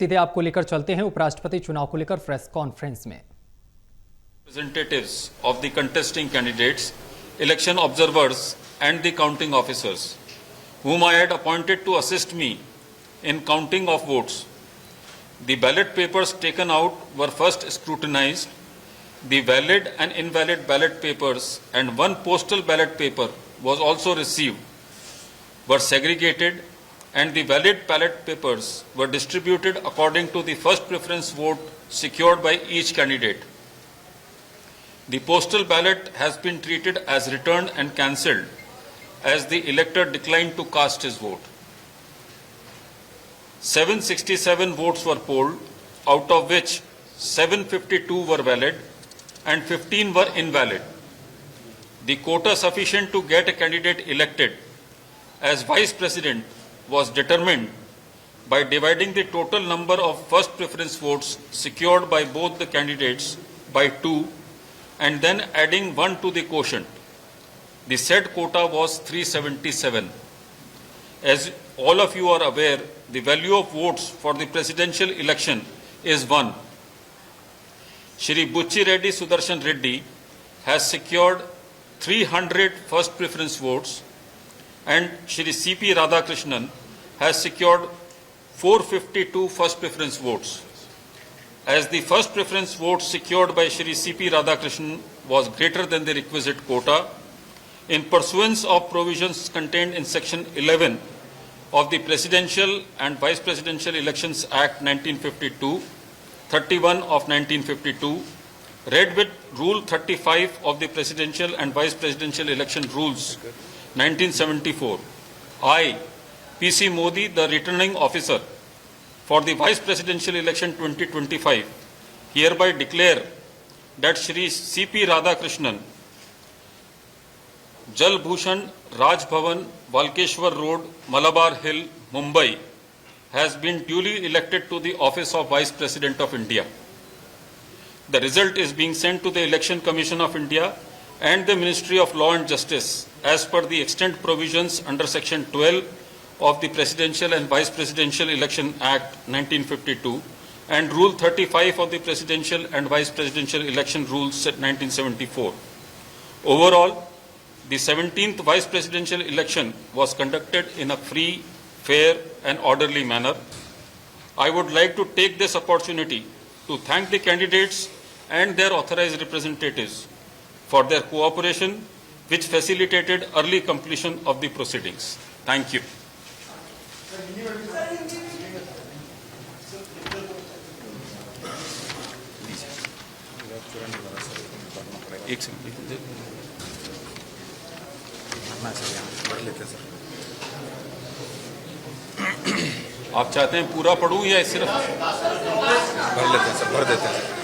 सीधे आपको लेकर चलते हैं उपराष्ट्रपति चुनाव को लेकर प्रेस कॉन्फ्रेंस में। Representatives of the contesting candidates, election observers and the counting officers, whom I had appointed to assist me in counting of votes. The ballot papers taken out were first scrutinized. The valid and invalid ballot papers and one postal ballot paper was also received, were segregated, and the valid ballot papers were distributed according to the first preference vote secured by each candidate. The postal ballot has been treated as returned and cancelled as the elector declined to cast his vote. 767 votes were polled, out of which 752 were valid and 15 were invalid. The quota sufficient to get a candidate elected as vice president was determined by dividing the total number of first preference votes secured by both the candidates by 2 and then adding 1 to the quotient. The said quota was 377. As all of you are aware, the value of votes for the presidential election is 1. Shri Bucci Reddy Sudarshan Reddy has secured 300 first preference votes and Shri C.P. Radhakrishnan has secured 452 first preference votes. As the first preference vote secured by Shri C.P. Radhakrishnan was greater than the requisite quota, in pursuance of provisions contained in Section 11 of the Presidential and Vice Presidential Elections Act 1952, 31 of 1952, read with Rule 35 of the Presidential and Vice Presidential Election Rules 1974, I, P.C. Modi, the returning officer for the Vice Presidential Election 2025, hereby declare that Shri C.P. Radhakrishnan, Jal Bhushan Raj Bhavan, Walkeshwar Road, Malabar Hill, Mumbai, has been duly elected to the office of Vice President of India. The result is being sent to the Election Commission of India and the Ministry of Law and Justice as per the extant provisions under Section 12 of the Presidential and Vice Presidential Election Act 1952 and Rule 35 of the Presidential and Vice Presidential Election Rules 1974. Overall, the 17th Vice Presidential election was conducted in a free, fair and orderly manner. I would like to take this opportunity to thank the candidates and their authorized representatives for their cooperation, which facilitated early completion of the proceedings. Thank you. आप चाहते हैं पूरा पढ़ूं या सिर्फ भर लेते हैं सर, भर देते हैं।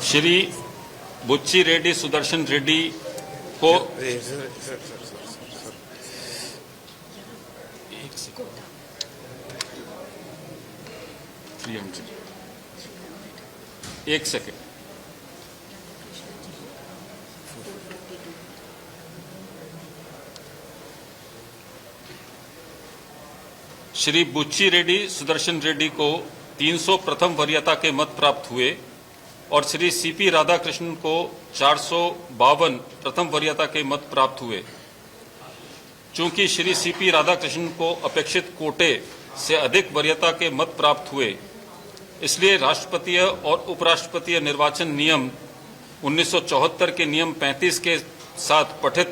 श्री बुच्ची रेड्डी सुदर्शन रेड्डी को एक सेकेंड। श्री बुच्ची रेड्डी सुदर्शन रेड्डी को 300 प्रथम वरीयता के मत प्राप्त हुए और श्री सीपी राधाकृष्णन को 452 प्रथम वरीयता के मत प्राप्त हुए। चूंकि श्री सीपी राधाकृष्णन को अपेक्षित कोटे से अधिक वरीयता के मत प्राप्त हुए, इसलिए राष्ट्रपतीय और उपराष्ट्रपतीय निर्वाचन नियम 1974 के नियम 35 के साथ पठित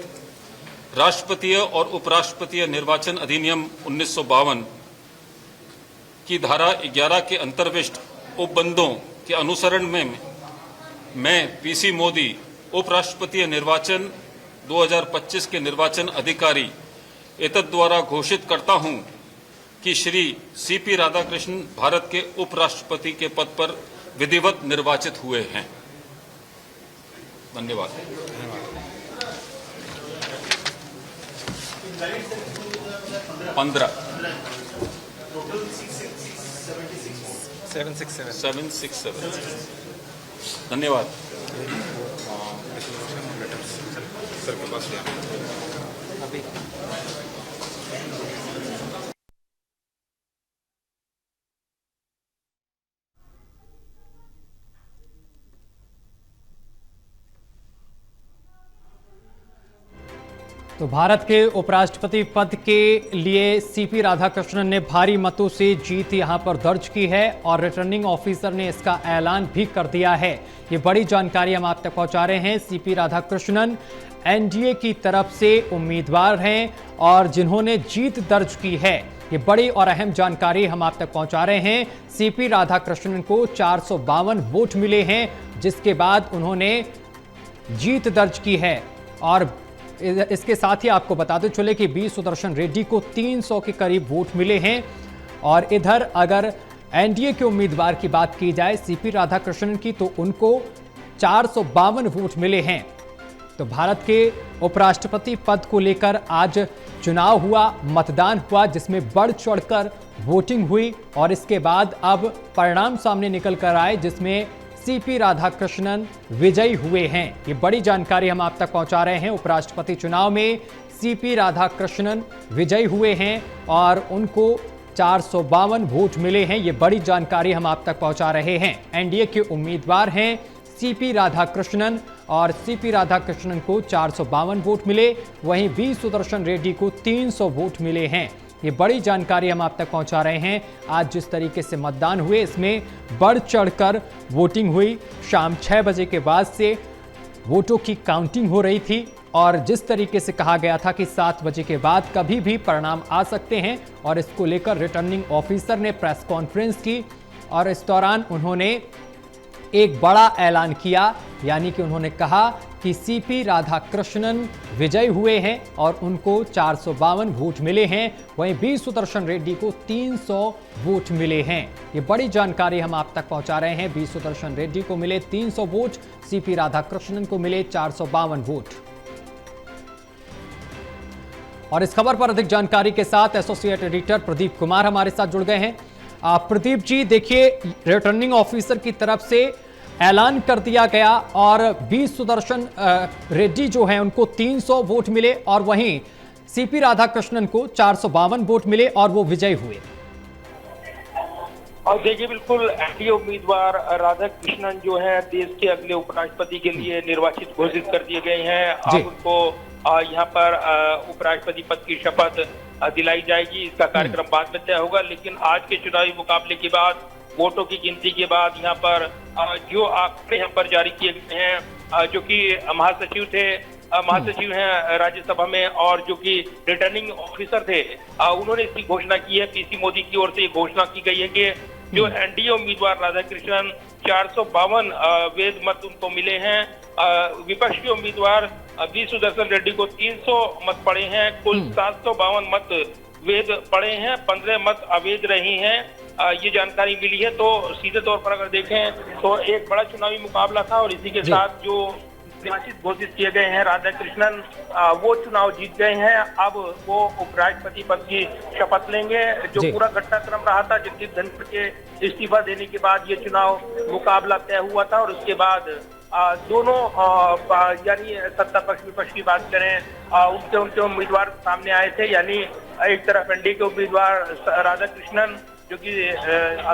राष्ट्रपतीय और उपराष्ट्रपतीय निर्वाचन अधिनियम 1952 की धारा 11 के अंतर्विष्ट उपबंधों के अनुसरण में मैं पीसी मोदी उपराष्ट्रपतीय निर्वाचन 2025 के निर्वाचन अधिकारी एतद द्वारा घोषित करता हूं कि श्री सीपी राधाकृष्णन भारत के उपराष्ट्रपति के पद पर विधिवत निर्वाचित हुए हैं। धन्यवाद। 15 767 धन्यवाद। सर के पास ले आना। तो भारत के उपराष्ट्रपति पद के लिए सीपी राधाकृष्णन ने भारी मतों से जीत यहां पर दर्ज की है और रिटर्निंग ऑफिसर ने इसका ऐलान भी कर दिया है। ये बड़ी जानकारी हम आप तक पहुंचा रहे हैं। सीपी राधाकृष्णन एनडीए की तरफ से उम्मीदवार हैं और जिन्होंने जीत दर्ज की है। ये बड़ी और अहम जानकारी हम आप तक पहुंचा रहे हैं। सीपी राधाकृष्णन को 452 वोट मिले हैं, जिसके बाद उन्होंने जीत दर्ज की है। और इसके साथ ही आपको बताते चले कि बी सुदर्शन रेड्डी को 300 के करीब वोट मिले हैं। और इधर अगर एनडीए के उम्मीदवार की बात की जाए सीपी राधाकृष्णन की, तो उनको 452 वोट मिले हैं। तो भारत के उपराष्ट्रपति पद को लेकर आज चुनाव हुआ, मतदान हुआ, जिसमें बढ़ चढ़कर वोटिंग हुई और इसके बाद अब परिणाम सामने निकल कर आए, जिसमें सीपी राधाकृष्णन विजयी हुए हैं। ये बड़ी जानकारी हम आप तक पहुंचा रहे हैं। उपराष्ट्रपति चुनाव में सीपी राधाकृष्णन विजयी हुए हैं और उनको 452 वोट मिले हैं। ये बड़ी जानकारी हम आप तक पहुंचा रहे हैं। एनडीए के उम्मीदवार हैं सीपी राधाकृष्णन और सीपी राधाकृष्णन को 452 वोट मिले, वहीं वी सुदर्शन रेड्डी को 300 वोट मिले हैं। ये बड़ी जानकारी हम आप तक पहुंचा रहे हैं। आज जिस तरीके से मतदान हुए, इसमें बढ़ चढ़कर वोटिंग हुई। शाम 6 बजे के बाद से वोटों की काउंटिंग हो रही थी और जिस तरीके से कहा गया था कि 7 बजे के बाद कभी भी परिणाम आ सकते हैं, और इसको लेकर रिटर्निंग ऑफिसर ने प्रेस कॉन्फ्रेंस की और इस दौरान उन्होंने एक बड़ा ऐलान किया, यानी कि उन्होंने कहा कि सीपी राधाकृष्णन विजयी हुए हैं और उनको 452 वोट मिले हैं, वहीं बी सुदर्शन रेड्डी को 300 वोट मिले हैं। ये बड़ी जानकारी हम आप तक पहुंचा रहे हैं। बी सुदर्शन रेड्डी को मिले 300 वोट, सीपी राधाकृष्णन को मिले 452 वोट। और इस खबर पर अधिक जानकारी के साथ एसोसिएट एडिटर प्रदीप कुमार हमारे साथ जुड़ गए हैं। प्रदीप जी, देखिए, रिटर्निंग ऑफिसर की तरफ से ऐलान कर दिया गया और बी सुदर्शन रेड्डी जो हैं उनको 300 वोट मिले और वहीं सीपी राधाकृष्णन को 452 वोट मिले और वो विजयी हुए। और देखिए, बिल्कुल एनडीए उम्मीदवार राधाकृष्णन जो है देश के अगले उपराष्ट्रपति के लिए निर्वाचित घोषित कर दिए गए हैं। अब उनको यहाँ पर उपराष्ट्रपति पद की शपथ दिलाई जाएगी। इसका कार्यक्रम बाद में तय होगा, लेकिन आज के चुनावी मुकाबले के बाद, वोटों की गिनती के बाद यहाँ पर जो आंकड़े यहाँ पर जारी किए गए हैं, जो कि महासचिव हैं राज्यसभा में और जो कि रिटर्निंग ऑफिसर थे, उन्होंने इसकी घोषणा की है। पीसी मोदी की ओर से ये घोषणा की गई है कि जो एनडीए उम्मीदवार राधाकृष्णन 452 वेद मत उनको मिले हैं। विपक्षी उम्मीदवार वी सुदर्शन रेड्डी को 300 मत पड़े हैं। कुल 752 मत वेद पड़े हैं, 15 मत अवैध रही हैं। ये जानकारी मिली है। तो सीधे तौर पर अगर देखें तो एक बड़ा चुनावी मुकाबला था और इसी के साथ जो निर्वाचित घोषित किए गए हैं राधाकृष्णन, वो चुनाव जीत गए हैं। अब वो उपराष्ट्रपति पद की शपथ लेंगे। जो पूरा घटनाक्रम रहा था, जगदीप धनखड़ के इस्तीफा देने के बाद ये चुनाव मुकाबला तय हुआ था और उसके बाद दोनों यानी सत्ता पक्ष विपक्ष की बात करें, उनके उम्मीदवार सामने आए थे। यानी एक तरफ एनडीए के उम्मीदवार राधाकृष्णन जो कि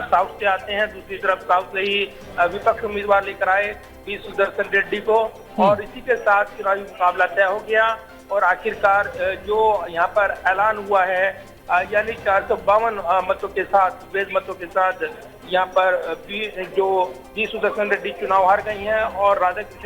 साउथ से आते हैं, दूसरी तरफ साउथ से ही विपक्ष उम्मीदवार लेकर आए वी सुदर्शन रेड्डी को, और इसी के साथ चुनावी मुकाबला तय हो गया। और आखिरकार जो यहाँ पर ऐलान हुआ है, यानी 452 मतों के साथ, वैध मतों के साथ यहाँ पर जो वी सुदर्शन रेड्डी चुनाव हार गई हैं और राधाकृष्णन